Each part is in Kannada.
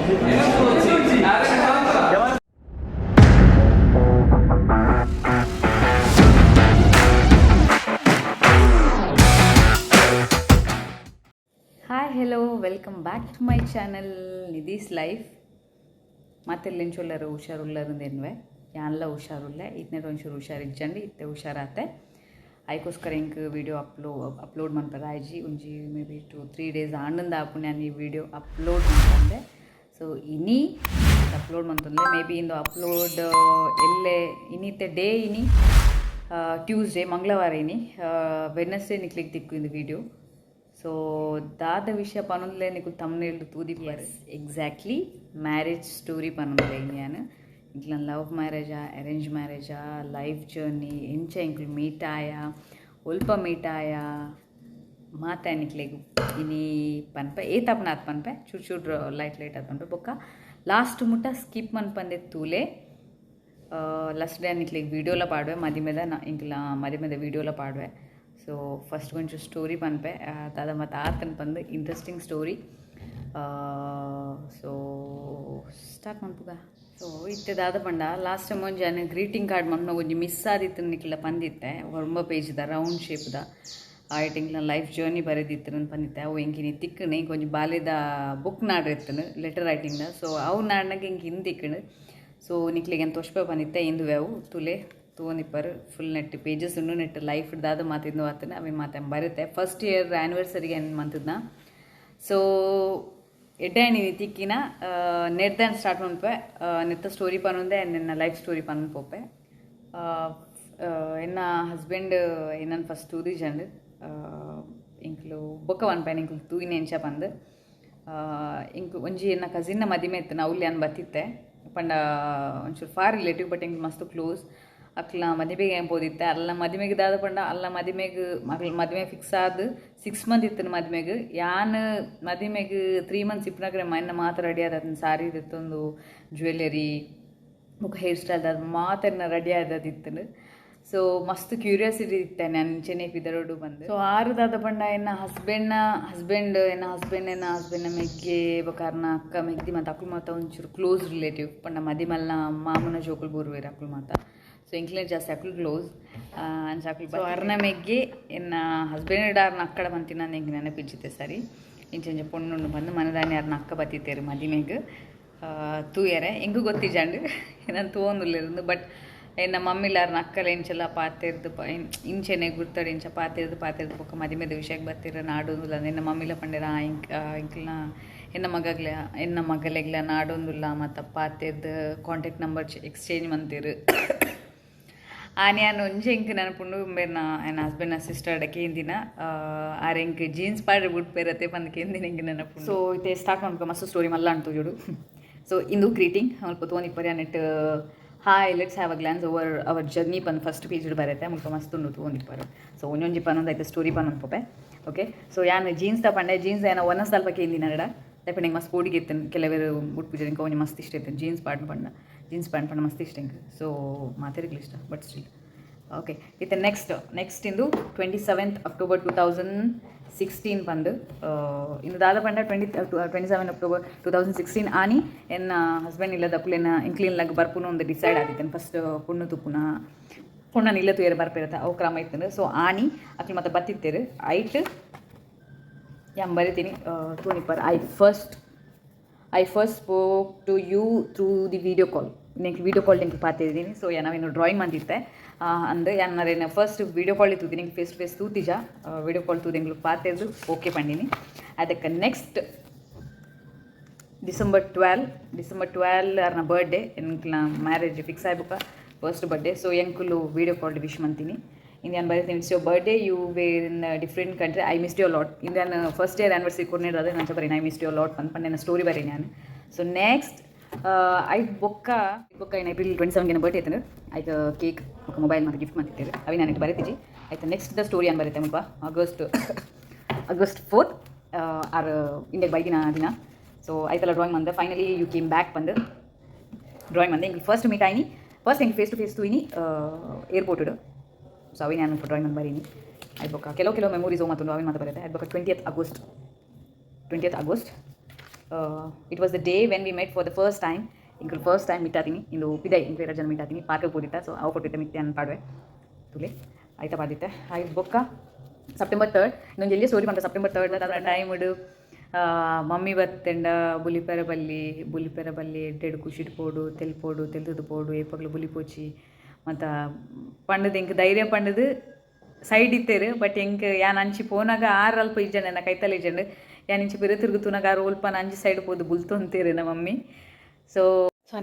Hi hello welcome back to my channel Nidhi's life ಮತ್ತೆಲ್ಲೆಂಚೊಲ್ಲರು ಹುಷಾರುಳ್ಳರಿಂದೇನ್ವೆ ಯಾನ್ಲ ಹುಷಾರುಲ್ಲ ಇತ್ನೇದು ಒಂಚೂರು ಹುಷಾರಿಜ್ಜಂಡಿ ಇತ್ತೆ ಹುಷಾರಾತೆ ಅದಕ್ಕೋಸ್ಕರ ಇಂಕ್ ವಿಡಿಯೋ ಅಪ್ಲೋಡ್ ಮನ್ಪರೆ ಆಯ್ಜಿ ಒಂಜಿ ಮೇ ಬಿ 2-3 ಡೇಸ್ ಆಂಡಂದು ಆಪುನೆ ನಾನು ಈ ವಿಡಿಯೋ ಅಪ್ಲೋಡ್ ಮಾಡ್ತಂದೆ ಸೊ ಇನಿ ಅಪ್ಲೋಡ್ ಮಾಡ್ತಂದೆ ಮೇ ಬಿ ಇಂದು ಅಪ್ಲೋಡ್ ಎಲ್ಲೇ ಇನ್ನಿತ್ತೆ ಡೇ ಇನಿ ಟ್ಯೂಸ್ಡೇ ಮಂಗಳವಾರ ಇನಿ ವೆಡ್ನೆಸ್ಡೇ ನಿಕ್ಲಿಗೆ ತಿಕ್ಕು ಇಂದು ವಿಡಿಯೋ ಸೊ ದಾದ ವಿಷಯ ಪನೊಂದುಲೆ ನಿಕು ತಮ್ಮನೇಳ್ದು ತೂದಿ ಬಾರೆ ಎಕ್ಸಾಕ್ಟ್ಲಿ ಮ್ಯಾರೇಜ್ ಸ್ಟೋರಿ ಪನೊಂದುಲೆ ನಾನು ಇಂಕ್ಲ ಲವ್ ಮ್ಯಾರೇಜಾ ಅರೇಂಜ್ ಮ್ಯಾರೇಜಾ ಲೈಫ್ ಜರ್ನಿ ಎಂಚ ಇಂಕ್ಲು ಮೀಟ್ ಆಯ ಒಲ್ಪ ಮೀಟ್ ಆಯ ಮಾತಾನಿಕ್ಲೆಗು ಇನಿ ಪನ್ಪೆ ಏತಪ್ಪನ ಆತ್ ಪನ್ಪೆ ಚೂರು ಲೈಟ್ ಆತ್ ಪನ್ಪೆ ಬೊಕ್ಕ ಲಾಸ್ಟ್ ಮುಟ್ಟ ಸ್ಕಿಪ್ ಮನ್ಪಂದೆ ತೂಲೆ ಲಾಸ್ಟ್ ಡೇ ನಿಕ್ಲಿಗೆ ವೀಡಿಯೋಲ ಪಾಡುವೆ ಮದಿಮೆದ ಇಂಕ್ಲ ಮದಿಮೆದ ವೀಡಿಯೋಲ ಪಾಡುವೆ ಸೊ ಫಸ್ಟ್ ಒಂಚೂರು ಸ್ಟೋರಿ ಪನ್ಪೆ ದಾದ ಮತ್ತು ಆತನ ಬಂದು ಇಂಟ್ರೆಸ್ಟಿಂಗ್ ಸ್ಟೋರಿ ಸೊ ಸ್ಟಾರ್ಟ್ ಮನ್ಪುಗ ಸೊ ಇತ್ತೆ ದಾದ ಪಂಡ ಲಾಸ್ಟ್ ಟೈಮ್ ಒಂಜಿ ಗ್ರೀಟಿಂಗ್ ಕಾರ್ಡ್ ಮನ್ಪುನ ಒಂಜಿ ಮಿಸ್ ಆದಿತ್ತು ನಿಕ್ಲ ಪಂದಿತ್ತೆ ಒಂಬ ಪೇಜ್ದ ರೌಂಡ್ ಶೇಪ್ದ ಆಯ್ಟಿಂಗ್ಲ ಲೈಫ್ ಜರ್ನಿ ಬರೆದಿತ್ತು ಪಂದಿತ್ತೆ ಅವು ಇಂಕಿನಿ ತಿಕ್ಕಣೆ ಇಂಕ ಒಂಜಿ ಬಾಲ್ಯದ ಬುಕ್ ನಾಡಿರ್ತನು ಲೆಟರ್ ರೈಟಿಂಗ್ನ ಸೊ ಅವು ನಾಡ್ನಾಗ ಇಂಕ ಹಿಂದೆ ತಿಕ್ಕಣು ಸೊ ನಿಕ್ಲಿಗೆ ಏನು ತೋಷ್ಪೆ ಬಂದಿತ್ತೆ ಇಂದುವೆ ಅವು ತುಲೆ ತೋನಿಪ್ಪರು ಫುಲ್ ನೆಟ್ ಪೇಜಸ್ ಉಂಡು ನೆಟ್ ಲೈಫ್ ದಾದ ಮಾತಿದ್ದು ಆತನ ಅವೆ ಮಾತೇನು ಬರುತ್ತೆ ಫಸ್ಟ್ ಇಯರ್ ಆ್ಯನಿವರ್ಸರಿಗೆ ಏನು ಮಂತದ್ನ ಸೊ ಎಡ್ಡಾಣಿ ತಿಕ್ಕಿನ ನೆಡ್ದಾನ್ ಸ್ಟಾರ್ಟ್ ಮನ್ಪೆ ನೆತ್ತ ಸ್ಟೋರಿ ಪನ್ನೊಂದೆ ನಿನ್ನ ಲೈಫ್ ಸ್ಟೋರಿ ಪನ್ನ ಪೋಪೆ ಎನ್ನ ಹಸ್ಬೆಂಡ್ ಏನನ್ನು ಫಸ್ಟ್ ತೂದಿ ಜಂಡು ಇಂಕ್ಲು ಬೊಕ್ಕ ಪನ್ಪೆ ಇಂಕ್ಲು ತೂಗಿನ ಎಂಚ ಪಂದು ಇಂಕ್ ಒಂಜಿ ಎನ್ನ ಕಸಿನ್ನ ಮದಿಮೆ ಇತ್ತು ಅವ್ಲಿ ಅನ್ ಬತ್ತಿತ್ತೆ ಪಂಡ ಒಂಚೂರು ಫಾರ್ ರಿಲೇಟಿವ್ ಬಟ್ ಇಂಕ್ ಮಸ್ತ್ ಕ್ಲೋಸ್ ಅಕ್ಲ ಮದುವೆಗೆ ಏನು ಪೋದಿತ್ತೆ ಅಲ್ಲ ಮದುವೆಗೆ ದಾದ ಪಂಡ ಅಲ್ಲ ಮದುವೆ ಫಿಕ್ಸ್ ಆದ 6 ಮಂತ್ ಇತ್ತು ಮದುವೆಗೆ ಯಾನ್ ಮದುವೆಗೆ 3 ಮಂತ್ಸ್ ಇಪ್ಪನಾಗ್ರೆ ಮನ್ನ ಮಾತ್ರ ರೆಡಿ ಆದ ಸಾರಿ ಇತ್ತೊಂದು ಜ್ಯುವೆಲ್ಲರಿ ಮುಖ ಹೇರ್ ಸ್ಟೈಲ್ ಅದು ಮಾತನ್ನ ರೆಡಿ ಆದದಿತ್ತು ಸೊ ಮಸ್ತ್ ಕ್ಯೂರಿಯಾಸಿಟಿ ಇತ್ತೆ ನಾನು ಚೆನ್ನೈ ಪಿದರೋಡು ಬಂದು ಸೊ ಆರುದಾದ ಪಂಡ ಎನ್ನ ಹಸ್ಬೆಂಡ್ ಮೆಗ್ಗೆ ಬಕಾರ್ನ ಅಕ್ಕ ಮೆಗ್ದಿ ಮತ್ತು ಅಕ್ಕಳು ಮಾತ ಒಂಚೂರು ಕ್ಲೋಸ್ ರಿಲೇಟಿವ್ ಪಂಡ ಮದಿಮಲ್ನ ಮಾಮನ ಜೋಕುಲು ಬೂರ್ವೇರು ಅಕ್ಕಳು ಮಾತ ಸೊ ಇಂಕ್ಲೆ ಜಾಸ್ತಿ ಅಕ್ಕಳು ಕ್ಲೋಸ್ ಅಂಚ ಅಕ್ಕಳು ಸೊ ಅರ್ನ ಮೆಗ್ಗೆ ಎನ್ನ ಹಸ್ಬೆಂಡ್ ಆರ್ನ ಅಕ್ಕಡ ಬಂತೀನಿ ನಾನು ಹೆಂಗೆ ನೆನಪಿಜ್ಜಿತ್ತೆ ಸರಿ ಇಂಚ ಪೊಣ್ಣು ಬಂದು ಮನದಾನಿ ಅರ್ನ ಅಕ್ಕ ಬತ್ತಿತ್ತೇರು ಮದಿಮೆಗೆ ತೂಯರೆ ಹೆಂಗೂ ಗೊತ್ತಿಜಂಡು ನಾನು ತೂವೊಂದುಲ್ಲಿருந்து ಬಟ್ ಎನ್ನ ಮಮ್ಮಿಲಾರ್ನ ಅಕ್ಕಲ ಇಂಚೆಲ್ಲ ಪಾತೆರ್ದು ಇಂಚೆನೆ ಗುರ್ತಡೆ ಇಂಚ ಪಾತೆರ್ದು ಪಕ್ಕ ಮದಿಮೆದ ವಿಷಯಕ್ಕೆ ಬರ್ತಿರ ನಾಡೊಂದುಲ್ಲ ಎನ್ನ ಮಮ್ಮಿಲ ಪಂಡೆರ ಇಂಕ್ಲನ ಎನ್ನ ಮಗಲೆಗ್ಲ ನಾಡೊಂದುಲ್ಲ ಮತ್ತು ಪಾತೆರ್ದು ಕಾಂಟ್ಯಾಕ್ಟ್ ನಂಬರ್ ಎಕ್ಸ್ಚೇಂಜ್ ಮಂತಿರು ಆನ್ಯಾನು ಒಂಜೆ ಇಂಕ್ ನಾನು ಪುಂಡು ಬೇರ್ನ ನನ್ನ ಹಸ್ಬೆಂಡ್ನ ಸಿಸ್ಟರ್ ಅಡಕ್ಕೆ ಹಿಂದಿನ ಆರೆ ಇಂಕ್ ಜೀನ್ಸ್ ಪಾಡ್ರೆ ಬಿಟ್ಬೇರತ್ತೆ ಪಂದಕ್ಕೆ ಹಿಂದಿನ ಇಂಕ ನೆನಪು ಸೊ ಇತ್ತೆ ಸ್ಟಾರ್ಟ್ ಮಾಡ್ಕೊ ಮಸ್ತ್ ಸ್ಟೋರಿ ಮಲ್ಲ ಅಂಟು ಜೋಡು ಸೊ ಇಂದು ಗ್ರೀಟಿಂಗ್ ಸ್ವಲ್ಪ ತೋನಿಪ್ಪರ್ಯ ನೆಟ್ hi let's have a glance over our journey ಪನ್ ಫಸ್ಟ್ ಪೇಜ್ ಬರುತ್ತೆ ಮುಲ್ಪ ಮಸ್ತ್ ಉಂಡು ತೋನಿಪ್ಪರು ಸೊ ಒಂಜೊಂಜಿ ಪನ್ನೊಂದು ಆಯ್ತು ಸ್ಟೋರಿ ಪನ್ನೊಂದು ಪೋಪೆ ಓಕೆ ಸೊ ಯಾನು ಜೀನ್ಸ್ ತಗೊಂಡೆ ಜೀನ್ಸ್ ಏನೋ ಒಂದೊಂದು ಸ್ವಲ್ಪ ಹಿಂದಿನ ನಡ ಲೆಪಣೆ ಮಸ್ತ್ ಪೋಡಿಗೆ ಇತ್ತು ಕೆಲವರು ಉಟ್ಪೂಜೆ ಇಂಕ ಒಂಜಿ ಮಸ್ತ್ ಇಷ್ಟ ಇತ್ತು ಜೀನ್ಸ್ ಪ್ಯಾಂಟ್ ಪಂಡ ಮಸ್ತ್ ಇಷ್ಟ ಇಂಕ ಸೊ ಮಾತಿರ್ಲಿಲ್ಲ ಇಷ್ಟ ಬಟ್ ಸ್ಟಿಲ್ ಓಕೆ ಇತ್ತೆ ನೆಕ್ಸ್ಟ್ ಇಂದು 27th October 2016 ಬಂದು ಇಂದು ದಾದ ಪಂಡ 27 October 2016 ಆನಿ ಎನ್ನ ಹಸ್ಬೆಂಡ್ ಇಲ್ಲದ ಅಕ್ಕುಲೆನ ಇಂಕ್ಲಿನ್ಲಾಗ ಬರ್ಪುನು ಒಂದು ಡಿಸೈಡ್ ಆಗಿತ್ತೇನೆ ಫಸ್ಟ್ ಪುಣ್ಣು ತುಪ್ಪುನ ಪುಣ್ಣ ಇಲ್ಲ ತುಯರು ಬರ್ಪಿರತ್ತೆ ಅವು ಕ್ರಮ ಇತ್ತು ಸೊ ಆನಿ ಅಕ್ಕಲು ಮತ್ತೆ ಬತ್ತಿತ್ತೇರು ಐಟ್ ಯಾಮ್ ಬರಿತೀನಿ ತೂನಿಪ್ಪರ್ I first spoke to you through the video call ನೆಂಗೆ ವಿಡಿಯೋ ಕಾಲ್ ನಿಂಗೆ ಪಾತಿದ್ದೀನಿ ಸೊ ನಾವೇನು ಡ್ರಾಯಿಂಗ್ ಬಂದಿತ್ತೆ ಅಂದರೆ ಯಾರೇನು ಫಸ್ಟ್ ವಿಡಿಯೋ ಕಾಲ್ ತೂದಿ ನಿಂಗೆ ಫೇಸ್ ಟು ಫೇಸ್ ತೂತಿಜ ವಿಡಿಯೋ ಕಾಲ್ ತೂದಿ ನಿಂಗೆ ಪಾತಿದ್ದು ಓಕೆ ಪಂಡಿನಿ ಅದಕ್ಕೆ ನೆಕ್ಸ್ಟ್ ಡಿಸೆಂಬರ್ 12 ಅವ್ರನ್ನ ಬರ್ಡೇ ಎಂಕ್ಲ ಮ್ಯಾರೇಜ್ ಫಿಕ್ಸ್ ಆಗ್ಬೇಕಾ ಫಸ್ಟ್ ಬರ್ಡೇ ಸೊ ಎಂಕುಲು ವಿಡಿಯೋ ಕಾಲ್ ವಿಶ್ ಮಾಡ್ತೀನಿ ಇಂದು ಬರೀತೀನಿ it's your birthday you were in different country I missed your lot ಇಂದು ನಾನು ಫಸ್ಟ್ ಇಯರ್ ಆ್ಯನಿವರ್ಸರಿ ಕೊಡ್ನಿರೋದು ನಾನು ಬರೀ ಐ ಮಿಸ್ಡ್ ಯೋರ್ ಲಾಟ್ ನನ್ನ ಸ್ಟೋರಿ ಬರೀ ನಾನು ಸೊ ನೆಕ್ಸ್ಟ್ ಐದು ಬೊಕ್ಕ ಇನ್ನು ಏಪ್ರಿಲ್ 27 ಬರ್ಡೇ ಆಯ್ತು ಆಯ್ತು ಕೇಕ್ ಬೊಕ್ಕ ಮೊಬೈಲ್ ಮತ್ತು ಗಿಫ್ಟ್ ಮಾಡ್ತಿದ್ದೇವೆ ಅవి ನಾನು ಬರೀತೀಜಿ ಆಯ್ತು ನೆಕ್ಸ್ಟ್ ದ ಸ್ಟೋರಿ ಏನು ಬರುತ್ತೆ ಮುಲ್ಪ ಆಗಸ್ಟ್ 4th ಆರ್ ಇಂಡಿಯಾಗೆ ಬೈದಿನ ದಿನ ಸೊ ಆಯ್ತಲ್ಲ ಡ್ರಾಯಿಂಗ್ ಬಂದೆ ಫೈನಲಿ ಯು ಕೇಮ್ ಬ್ಯಾಕ್ ಬಂದು ಡ್ರಾಯಿಂಗ್ ಬಂದೆ ಹಿಂಗೆ ಫಸ್ಟ್ ಮೀಟ್ ಆಯ್ನಿ ಫಸ್ಟ್ ಹಿಂಗೆ ಫೇಸ್ ಟು ಫೇಸ್ ತೂಯಿನಿ ಏರ್ಪೋರ್ಟ್ ಸೊ ಅವಿ ನಾನು ಡ್ರಾಯಿಂಗ್ ಬಂದು ಬರೀನಿ ಆಯ್ತು ಕೆಲವು ಮೆಮೊರೀಸ್ ಮತ್ತು ಅವಿನ ಮಾತು ಬರುತ್ತೆ ಆಯ್ತು 20th August it was the day when we met for the first time. ಇಂಕ ಫಸ್ಟ್ ಟೈಮ್ ಮಿಟ್ಟಾತೀನಿ ಇಂದು ಪಿದೈ ಇಂಕ್ಲೇರ ಜನ ಮಿಟ್ಟಾತೀನಿ ಪಾರ್ಕ್ ಕೂದಿತ್ತ. ಸೊ ಅವು ಕೊಟ್ಟಿದ್ದೆ ಮಿತ್ತೆ ಅನ್ನು ಪಾಡುವೆ ತುಲೆ ಆಯ್ತಾ ಪಾದಿತ್ತೆ ಆಯ್ತು ಬೊಕ್ಕ ಸೆಪ್ಟೆಂಬರ್ 3rd ಇನ್ನೊಂದು ಎಲ್ಲಿ ಸ್ಟೋರಿ ಬಂತ ಸೆಪ್ಟೆಂಬರ್ 3rd ಅದರ ಟೈಮ್ ಇಡು ಮಮ್ಮಿ ಬತ್ತೆಂಡ ಬುಲಿಪೆರ ಬಲ್ಲಿ ಎಡ್ಡೆಡು ಕುಶಿಟ್ ಪೋಡು ತೆಲ್ತದು ಪೋಡು ಏಪಗ್ಲು ಬುಲಿ ಪೋಚಿ ಮತ್ತು ಪಂಡದು ಇಂಕ ಧೈರ್ಯ ಪಂಡದು ಸೈಡ್ ಇತ್ತೇರು. ಬಟ್ ಎಂಕ್ ಯಾನ್ ಅಂಚಿ ಪೋನಾಗ ಆರು ಅಲ್ಪ ಇಜ್ಜಂಡು ನನ್ನ ಕೈತಲ್ಲ ಇಜ್ಜಂಡು ಯಾನ್ ಇಂಚಿ ಬೇರೆ ತಿರುಗುತುನಾಗ ಆರು ಒಲ್ಪನ ಅಂಚಿ ಸೈಡ್ ಪೋದು ಬುಲ್ತೊಂತೇರು ನಮ್ಮ ಮಮ್ಮಿ. ಸೊ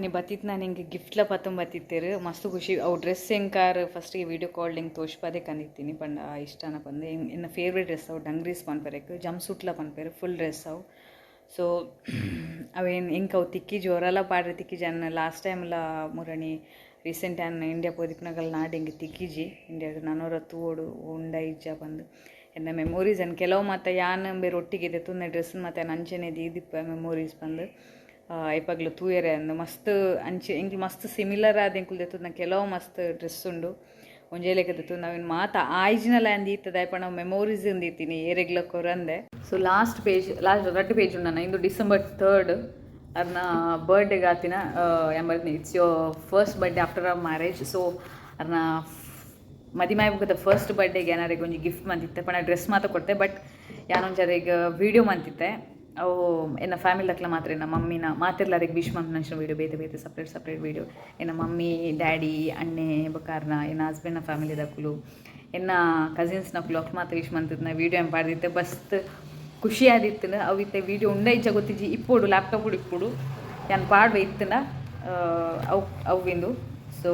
ನೀ ಬತ್ತಿತ್ತು ನಾನು ಹಿಂಗೆ ಗಿಫ್ಟ್ಲ ಪತ್ತೊಂದು ಬತ್ತಿತ್ತೇರು ಮಸ್ತ್ ಖುಷಿ. ಅವು ಡ್ರೆಸ್ ಹೆಂಗಾರು ಫಸ್ಟಿಗೆ ವೀಡಿಯೋ ಕಾಲ್ ಹಿಂಗೆ ತೋಷ್ಪದೇ ಕಂದಿತ್ತೀನಿ ಪಂಡ ಇಷ್ಟನ ಬಂದು ಇನ್ನು ಫೇವ್ರೇಟ್ ಡ್ರೆಸ್ ಅವು ಡಂಗ್ರೀಸ್ ಪನ್ಪೆರಕ್ಕೆ ಜಂಪ್ ಸೂಟ್ಲ ಪನ್ಪೆರು ಫುಲ್ ಡ್ರೆಸ್ ಅವು. ಸೊ ಅವೇನು ಹಿಂಗೆ ಅವು ತಿಕ್ಕಿ ಜೋರೆಲ್ಲ ಪಾಡ್ರೆ ತಿಕ್ಕಿ ಜನ ಲಾಸ್ಟ್ ಟೈಮ್ಲ ಮುರಣಿ ರೀಸೆಂಟ್ ಆ್ಯನ್ ಇಂಡಿಯಾ ಪೋದಿಕ್ನಾಗಲ್ಲ ನಾಡು ಹಿಂಗೆ ತಿಕ್ಕಿಜಿ ಇಂಡಿಯಾಗ ನಾನೂರ ತೂಡು ಉಂಡ ಇಜ್ಜ ಬಂದು ಎನ್ನ ಮೆಮೊರೀಸ್ ಅನ್ನು ಕೆಲವು ಮತ್ತು ಯಾನ್ ಬೇರೆ ಒಟ್ಟಿಗೆ ಇದೆ ತುನ್ನ ಡ್ರೆಸ್ ಮತ್ತು ಅಂಚೆನೆ ದೀದಿಪ್ಪ ಮೆಮೊರೀಸ್ ಬಂದು ಐಪಗ್ಲು ತೂಯರೆ ಅಂದು ಮಸ್ತ್ ಅಂಚೆ ಇಂಕ್ಲು ಮಸ್ತ್ ಸಿಮಿಲರ್ ಆದ ಇಂಕ್ಲು ದೆತ್ತುದು ನಾ ಕೆಲವು ಮಸ್ತ್ ಡ್ರೆಸ್ ಉಂಡು ಒಂಜೇಲೆಗೆ ದೆತ್ತು ನಾವಿನ್ನು ಮಾತ ಆಯ್ಜಿನಲ್ಲ ಅಂದೀತದ ಐಪ ನಾವು ಮೆಮೊರೀಸ್ ಅಂದಿತ್ತೀನಿ ಏರೆಗ್ಲ ಕೊರಂದೆ. ಸೊ ಲಾಸ್ಟ್ ರೆಡ್ ಪೇಜ್ ಉಂಡು ನಾನು ಇಂದು ಡಿಸೆಂಬರ್ 3rd ಅದನ್ನ ಬರ್ಡೇಗೆ ಆತಿನ ಎಂಬರ್ತೀನಿ it's your first birthday after our marriage. So ಅದನ್ನ ಮದಿಮೆ ಆಗ್ಬೇಕದ ಫಸ್ಟ್ ಬರ್ಡೇಗೆ ಏನಾರಿಗೆ ಒಂದು ಗಿಫ್ಟ್ ಮಂತಿತ್ತೆ ಪಣ ಡ್ರೆಸ್ ಮಾತ್ರ ಕೊಡ್ತೆ. ಬಟ್ ಯಾನೊಂಜರಿಗೆ ವೀಡಿಯೋ ಮಂತಿತ್ತೆ ಅವು ಎನ್ನ ಫ್ಯಾಮಿಲಿದಕ್ಲ ಮಾತ್ರ ಎನ್ನ ಮಮ್ಮಿನ ಮಾತಿರ್ಲಾರಿಗೆ ವಿಶ್ ಮಂತ್ ನಂಚಿನ ವೀಡಿಯೋ ಬೇತೆ ಸಪ್ರೇಟ್ ವೀಡಿಯೋ ಎನ್ನ ಮಮ್ಮಿ ಡ್ಯಾಡಿ ಅಣ್ಣೆ ಬಕಾರ್ನ ಎನ್ನ ಹಸ್ಬೆಂಡ್ನ ಫ್ಯಾಮಿಲಿದಕ್ಕಲು ಎನ್ನ ಕಸಿನ್ಸ್ನಕ್ಕಲು ಅಕ್ ಮಾತ್ರ ವಿಶ್ ಮಂತಿದ್ನ ವೀಡಿಯೋ ಏನು ಪಾಡ್ದಿತ್ತೆ ಬಸ್ತ್ ಖುಷಿ ಆದಿತ್ತನ ಅವು ಇತ್ತೆ ವೀಡಿಯೋ ಉಂಡ ಇಜ್ಜ ಗೊತ್ತಿಜ್ಜಿ ಇಪ್ಪೋಡು ಲ್ಯಾಪ್ಟಾಪ್ ಇಪ್ಪೋಡು ಯಾನ್ ಪಾಡ್ವೆ ಇತ್ತನ ಅವಿಂದು. ಸೊ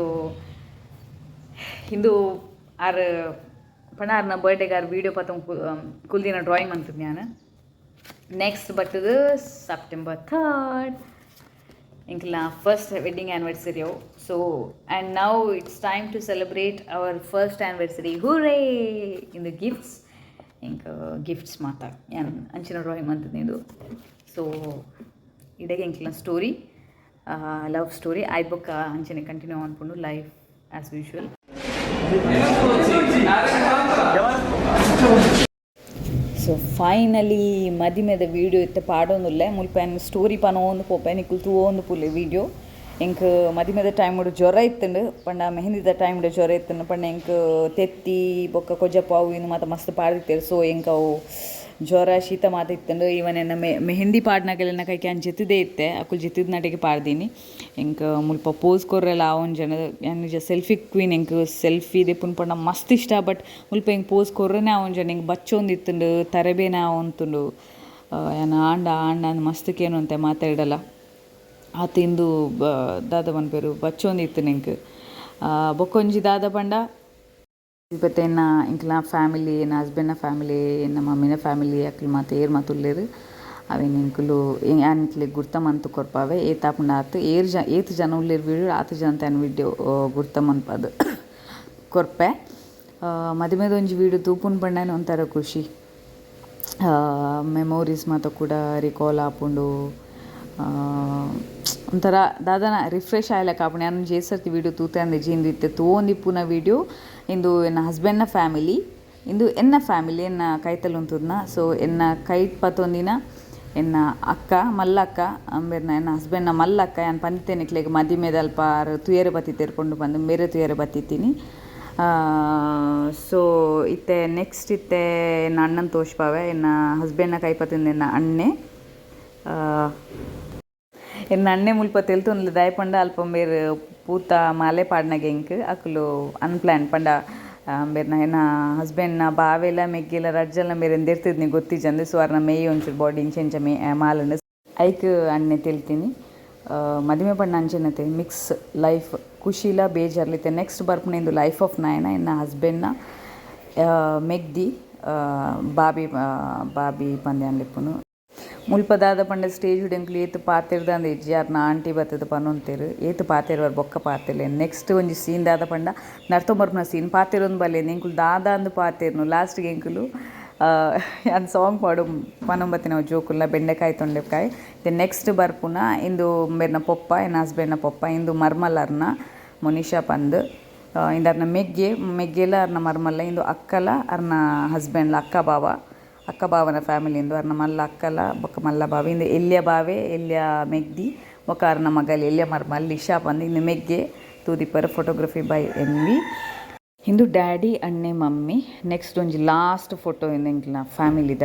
ಇಂದು ಆರು ಪಣಾರ್ನ ಬರ್ಡೇಗೆ ಆರು ವೀಡಿಯೋ ಪತ್ತ ಕುಲ್ದಿನ ಡ್ರಾಯಿಂಗ್ ಅಂತದ್ದು ನಾನು ನೆಕ್ಸ್ಟ್ ಬರ್ತದೆ ಸೆಪ್ಟೆಂಬರ್ 3rd ಇಂಕ್ಲ ಫಸ್ಟ್ ವೆಡ್ಡಿಂಗ್ ಆ್ಯನಿವರ್ಸರಿ ಅವು. So and now it's time to celebrate our first anniversary hooray in the gifts ಇಂಕ ಗಿಫ್ಟ್ಸ್ ಮಾತಾಡ ಯಾನ್ ಅಂಚಿನ ಡ್ರಾಯಿಂಗ್ ಅಂತದ್ದು ಇದು. ಸೊ ಇಡೆಗೆ ಇಂಕ್ಲ ಸ್ಟೋರಿ ಲವ್ ಸ್ಟೋರಿ ಆಯ್ತು ಬೊಕ್ಕ ಅಂಚನೆ ಕಂಟಿನ್ಯೂ ಅಂದ್ಕೊಂಡು life as usual. So finally ಮದಿಮೆದ ವೀಡಿಯೋ ಇತ್ತೆ ಪಾಡೋನುಲ್ಲೆ ಮುಲ್ಪ ಸ್ಟೋರಿ ಪನೋಂದು ಪೋಪೆನ್ ಇಕ್ಕುಲ್ ತೂವೊಂದು ಪುಲ್ಲೆ ವೀಡಿಯೋ ಎಂಕ್ ಮದಿಮೆದ ಟೈಮ್ ಜ್ವರ ಇತ್ತಂಡು ಪಂಡ ಮೆಹಂದಿದ ಟೈಮ್ ಜ್ವರ ಇತ್ತಂಡು ಪಂಡ ಎಂಕ್ ತೆತ್ತಿ ಬೊಕ್ಕ ಕೊಜ್ಜಪ್ಪ ಅವು ಇನ್ನು ಮಾತ ಮಸ್ತ್ ಪಾಡಿತ್ತೇರು. ಸೊ ಎಂಕ್ ಅವು ಜ್ವರ ಶೀತ ಮಾತ ಇತ್ತಂಡು ಇವನ್ ಎನ್ನ ಮೆಹಂದಿ ಪಾಡ್ನಾಗೆಲ್ಲ ಕೈಕೆ ಅನ್ ಜಿತ್ತಿದೇ ಇತ್ತೆ ಅಕ್ಕುಲ್ ಜಿತ್ತಿದ ನಟಿಗೆ ಪಾಡ್ದೀನಿ ಎಂಕ್ ಮುಲ್ಪ ಪೋಸ್ ಕೊರ್ರೆಲ್ಲ ಅವನ್ ಜನ ಯಾನ್ ನಿಜ ಸೆಲ್ಫಿ ಕ್ವೀನ್ ಎಂಕ್ ಸೆಲ್ಫಿ ದೆಪ್ಪುನ್ ಪಂಡ ಮಸ್ತ್ ಇಷ್ಟ. ಬಟ್ ಮುಲ್ಪ ಎಂಕ್ ಪೋಸ್ ಕೊರ್ರೆನೇ ಅವನ್ ಜನ ಎಂಕ್ ಬಚ್ಚೊಂದು ಇತ್ತುಂಡು ತರೆಬೇನೆ ಅವಂತುಂಡು ಯಾನ್ ಆಂಡ ಅಂದ್ ಮಸ್ತಕ್ಕೇನು ಅಂತ ಮಾತಾಡಲ್ಲ ಆತಿಂದು ದಾದ ಪನ್ಪೇರು ಬಚ್ಚೊಂದು ಇತ್ತು ಎಂಕ್ ಬೊಕ್ಕೊಂಜಿ ದಾದ ಪಂಡ ಇವತ್ತು ಎನ್ನ ಇಂಕ್ಲ ಫ್ಯಾಮಿಲಿ ಎನ್ನ ಹಸ್ಬೆಂಡ್ನ ಫ್ಯಾಮಿಲಿ ಎನ್ನ ಮಮ್ಮಿನ ಫ್ಯಾಮಿಲಿ ಅಕ್ಲು ಮಾತು ಏರ್ ಮಾತುಲ್ಲೇರು ಅವೇನು ಇಂಕ್ಲು ಯಾನ್ಕ್ಲೆ ಗುರ್ತ ಮಂತು ಕೊರ್ಪಾವೆ ಏತಾಪುಂಡ ಆತು ಏತು ಜನ ಉಳ್ಳೇರು ವೀಡಿಯೋ ಆತು ಜನ ತನ್ನ ವೀಡಿಯೋ ಗುರ್ತ ಮನ್ಪದು ಕೊರ್ಪೆ ಮದುವೆದ ಒಂಜಿ ವೀಡಿಯೋ ತೂಪುನ್ ಪಂಡನೆ ಒಂಥರ ಖುಷಿ ಮೆಮೊರೀಸ್ ಮಾತ ಕೂಡ ರಿಕಾಲ್ ಆಪುಂಡು ಒಂಥರ ದಾದನ ರಿಫ್ರೆಶ್ ಆಯ್ಲಕ್ಕ ಆಪುಂಡು ಯಾನು ಜೇಸರ್ತಿ ವೀಡಿಯೋ ತೂತೆ ಅಂದೆ ಜೀಂದು ಇತ್ತೆ ತೂವೊಂದಿಪ್ಪುನ ವೀಡಿಯೋ ಇಂದು ಎನ್ನ ಹಸ್ಬೆಂಡ್ನ ಫ್ಯಾಮಿಲಿ ಇಂದು ಎನ್ನ ಫ್ಯಾಮಿಲಿ ಎನ್ನ ಕೈತಲ್ ಉಂತುದ್ನ. ಸೊ ಎನ್ನ ಕೈಟ್ ಪತ್ತೊಂದಿನ ಎನ್ನ ಅಕ್ಕ ಮಲ್ಲಕ್ಕ ಅಂಬೇರ್ನ ಎನ್ನ ಹಸ್ಬೆಂಡ್ನ ಮಲ್ಲಕ್ಕ ಯಾನ್ ಪಂದಿತ್ತೇನೆ ಇಕ್ಲೆಗೆ ಮದಿಮೆದ ಅಲ್ಪ ತುಯರೆ ಬತ್ತಿ ತೆರ್ಕೊಂಡು ಬಂದು ಬೇರೆ ತುಯರೆ ಬತ್ತಿತ್ತೀನಿ. ಸೊ ಇತ್ತೆ ನೆಕ್ಸ್ಟ್ ಇತ್ತೆ ಎನ್ನ ಅಣ್ಣನ ತೋಷ್ಪಾವೆ ಎನ್ನ ಹಸ್ಬೆಂಡ್ನ ಕೈಪತ್ತಿಂದ ಎನ್ನ ಅಣ್ಣೆ ಎನ್ನ ಅಣ್ಣೆ ಮುಲ್ಪ ತೆಲ್ತೊಂದು ದಾಯಪಂಡ ಅಲ್ಪ ಬೇರೆ ಪೂತ ಮಾಲೆ ಪಾಡ್ನಾಗೆ ಎಂಕ್ ಅಕ್ಕಲು ಅನ್ಪ್ಲಾನ್ ಪಂಡ ಬೇರೆ ಎನ್ನ ಹಸ್ಬೆಂಡ್ನ ಬಾವೆಲ್ಲ ಮೆಗ್ಗೆಲ್ಲ ರಜ್ಜೆಲ್ಲ ಬೇರೆ ಎಂದಿರ್ತಿದ್ನಿ ಗೊತ್ತಿಜಂದು. ಸೊ ಅವ್ರನ್ನ ಮೇಯ್ ಒಂಚೂರು ಬಾಡಿ ಇಂಚೆಂಚ ಮಾಲಂಡು ಐಕ್ ಅಣ್ಣೆ ತೆಲ್ತೀನಿ ಮದುವೆ ಪಂಡ ಅಂಚೆನತೆ ಮಿಕ್ಸ್ ಲೈಫ್ ಖುಷಿಲ ಬೇಜಾರ್ಲಿತ್ತೆ. ನೆಕ್ಸ್ಟ್ ಬರ್ಪುನಿಂದು ಲೈಫ್ ಆಫ್ ನಾಯನ ಎನ್ನ ಹಸ್ಬೆಂಡ್ನ ಮೆಗ್ದಿ ಬಾಬಿ ಪಂದ್ಯ ಅನ್ಲಿಪ್ಪುನು ಮುಲ್ಪದಾದ ಪಂಡ ಸ್ಟೇಜ್ ಹುಡೆಂಕ್ಲು ಏತು ಪಾತೆರ್ದ ಅಂದ ಇಜ್ಜಿ ಯಾರನ್ನ ಆಂಟಿ ಬತ್ತದ ಪನೊಂತೇರು ಏತು ಪಾತೆರ್ವಾರ ಬೊಕ್ಕ ಪಾತೆರ್ಲೆ. ನೆಕ್ಸ್ಟ್ ಒಂಜಿ ಸೀನ್ ದಾದ ಪಂಡ ನರ್ತೊಂಬರ್ಪುನ ಸೀನ್ ಪಾತೆರೊಂದು ಬಲ್ಲೆಂದು ಎಂಕುಲು ದಾದ ಅಂದು ಪಾತೆರ್ನು ಲಾಸ್ಟ್ಗೆ ಎಂಕುಲು ಯಾನ್ ಸಾಂಗ್ ಪಾಡು ಪನೊಂಬತ್ತಿ ನಾವು ಜೋಕುಲ್ಲ ಬೆಂಡೆಕಾಯಿ ತೊಂಡೆಕಾಯಿ. ನೆಕ್ಸ್ಟ್ ಬರ್ಪುನ ಇಂದು ಮೇರ್ನ ಪೊಪ್ಪ ಎನ್ನ ಹಸ್ಬೆಂಡ್ನ ಪೊಪ್ಪ ಇಂದು ಮರ್ಮಲರ್ನ ಮೊನಿಷಾ ಪಂದ್ ಇಂದು ಅರ್ನ ಮೆಗ್ಗೆಲ ಅರ್ನ ಮರ್ಮಲ್ಲ ಇಂದು ಅಕ್ಕಲ ಅರ್ನ ಹಸ್ಬೆಂಡ್ಲ ಅಕ್ಕ ಬಾವ ಅಕ್ಕ ಬಾವನ ಫ್ಯಾಮಿಲಿಂದು ಅರ್ನ ಮಲ್ಲ ಅಕ್ಕಲ ಬೊಕ್ಕ ಮಲ್ಲ ಬಾವೆ ಇಂದು ಎಲ್ಯ ಬಾವೆ ಎಲ್ಯ ಮೆಗ್ದಿ ಬೊಕ ಅರ್ನ ಮಗಲ್ ಎಲ್ಯ ಮಲ್ಲ ಇಶಾ ಪಂದ್ ಇಂದು ಮೆಗ್ಗೆ ತೂದಿಪ್ಪರ ಫೋಟೋಗ್ರಫಿ ಬೈ ಎನ್ವಿ ಇಂದು ಡ್ಯಾಡಿ ಅಣ್ಣೆ ಮಮ್ಮಿ ನೆಕ್ಸ್ಟ್ ಒಂಜಿ ಲಾಸ್ಟ್ ಫೋಟೋ ಇಂದು ಎಂಕ್ಲ ಫ್ಯಾಮಿಲಿದ.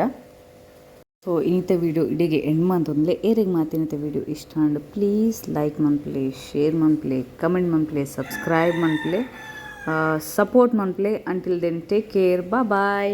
ಸೊ ಇನ್ನಿತ ವೀಡಿಯೋ ಇಡಿಗೆ ಎಂಡ್ ಮಂತೊಂದುಲೆ ಏರೆಗ್ ಮಾತಿನತ ವೀಡಿಯೋ ಇಷ್ಟ ಅಂಡ್ ಪ್ಲೀಸ್ ಲೈಕ್ ಮನ್ಪ್ಲೆ ಶೇರ್ ಮನ್ಪ್ಲೆ ಕಮೆಂಟ್ ಮನ್ಪ್ಲೆ ಸಬ್ಸ್ಕ್ರೈಬ್ ಮನ್ಪ್ಲೆ ಸಪೋರ್ಟ್ ಮನ್ಪ್ಲೆ. ಅಂಟಿಲ್ ದೆನ್ ಟೇಕ್ ಕೇರ್, ಬಾಯ್.